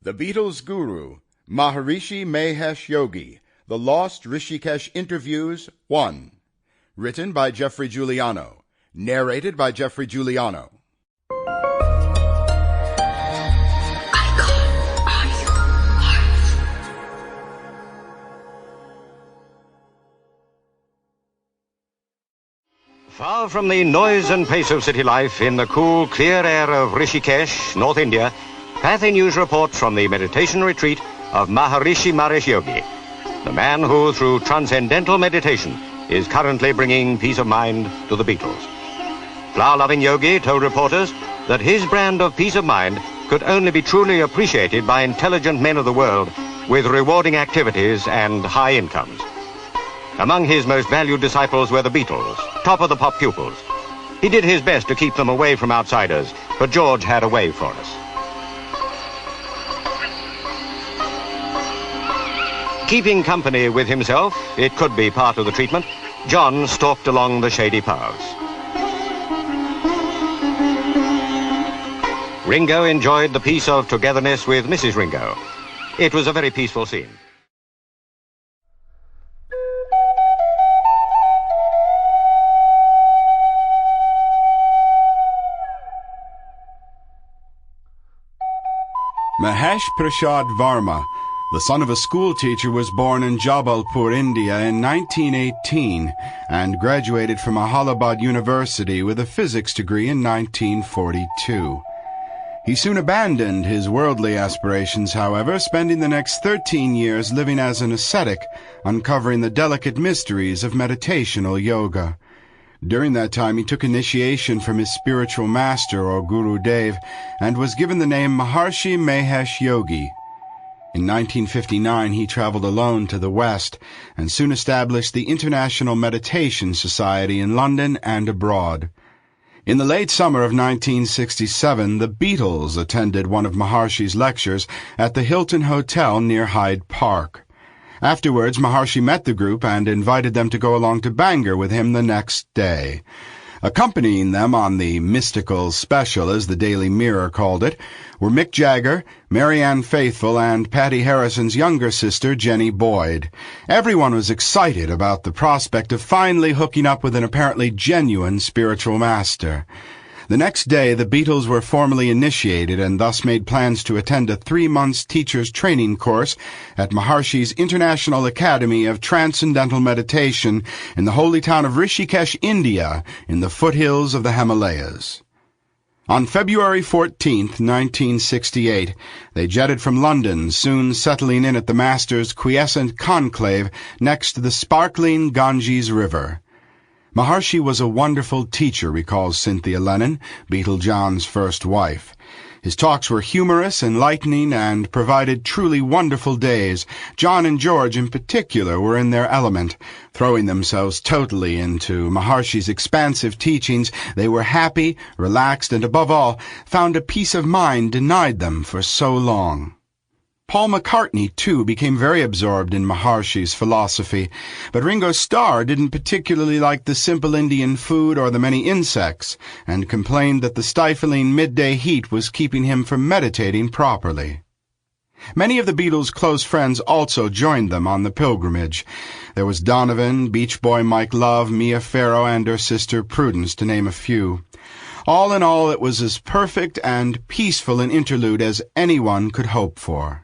The Beatles Guru, Maharishi Mahesh Yogi, The Lost Rishikesh Interviews 1. Written by Geoffrey Giuliano. Narrated by Geoffrey Giuliano. Far from the noise and pace of city life, in the cool, clear air of Rishikesh, North India, Pathy News reports from the meditation retreat of Maharishi Mahesh Yogi, the man who, through transcendental meditation, is currently bringing peace of mind to the Beatles. Flower-loving Yogi told reporters that his brand of peace of mind could only be truly appreciated by intelligent men of the world with rewarding activities and high incomes. Among his most valued disciples were the Beatles, top-of-the-pop pupils. He did his best to keep them away from outsiders, but George had a way for us. Keeping company with himself, it could be part of the treatment, John stalked along the shady paths. Ringo enjoyed the peace of togetherness with Mrs. Ringo. It was a very peaceful scene. Mahesh Prasad Varma, the son of a schoolteacher, was born in Jabalpur, India in 1918 and graduated from Allahabad University with a physics degree in 1942. He soon abandoned his worldly aspirations, however, spending the next 13 years living as an ascetic, uncovering the delicate mysteries of meditational yoga. During that time, he took initiation from his spiritual master, or Guru Dev, and was given the name Maharishi Mahesh Yogi. In 1959, he traveled alone to the West and soon established the International Meditation Society in London and abroad. In the late summer of 1967, the Beatles attended one of Maharishi's lectures at the Hilton Hotel near Hyde Park. Afterwards, Maharishi met the group and invited them to go along to Bangor with him the next day. Accompanying them on the mystical special, as the Daily Mirror called it, were Mick Jagger, Marianne Faithfull, and Patty Harrison's younger sister, Jenny Boyd. Everyone was excited about the prospect of finally hooking up with an apparently genuine spiritual master. The next day, the Beatles were formally initiated and thus made plans to attend a 3-month teacher's training course at Maharishi's International Academy of Transcendental Meditation in the holy town of Rishikesh, India, in the foothills of the Himalayas. On February 14, 1968, they jetted from London, soon settling in at the Master's quiescent conclave next to the sparkling Ganges River. Maharishi was a wonderful teacher, recalls Cynthia Lennon, Beatle John's first wife. His talks were humorous, enlightening, and provided truly wonderful days. John and George, in particular, were in their element. Throwing themselves totally into Maharishi's expansive teachings, they were happy, relaxed, and above all, found a peace of mind denied them for so long. Paul McCartney, too, became very absorbed in Maharishi's philosophy, but Ringo Starr didn't particularly like the simple Indian food or the many insects, and complained that the stifling midday heat was keeping him from meditating properly. Many of the Beatles' close friends also joined them on the pilgrimage. There was Donovan, Beach Boy Mike Love, Mia Farrow, and her sister Prudence, to name a few. All in all, it was as perfect and peaceful an interlude as anyone could hope for.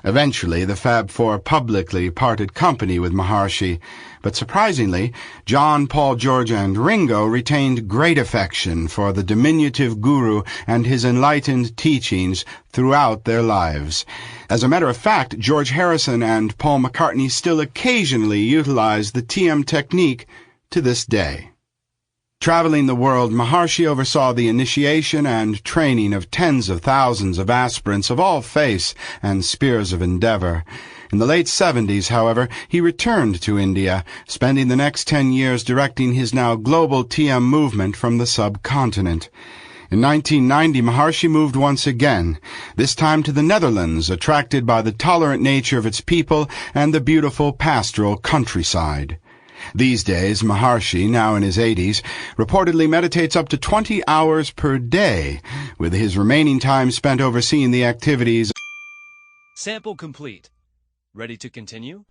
Eventually, the Fab Four publicly parted company with Maharishi, but surprisingly, John, Paul, George, and Ringo retained great affection for the diminutive guru and his enlightened teachings throughout their lives. As a matter of fact, George Harrison and Paul McCartney still occasionally utilize the TM technique to this day. Traveling the world, Maharishi oversaw the initiation and training of tens of thousands of aspirants of all faiths and spheres of endeavor. In the late 70s, however, he returned to India, spending the next 10 years directing his now global TM movement from the subcontinent. In 1990, Maharishi moved once again, this time to the Netherlands, attracted by the tolerant nature of its people and the beautiful pastoral countryside. These days, Maharishi, now in his 80s, reportedly meditates up to 20 hours per day, with his remaining time spent overseeing the activities Sample complete. Ready to continue?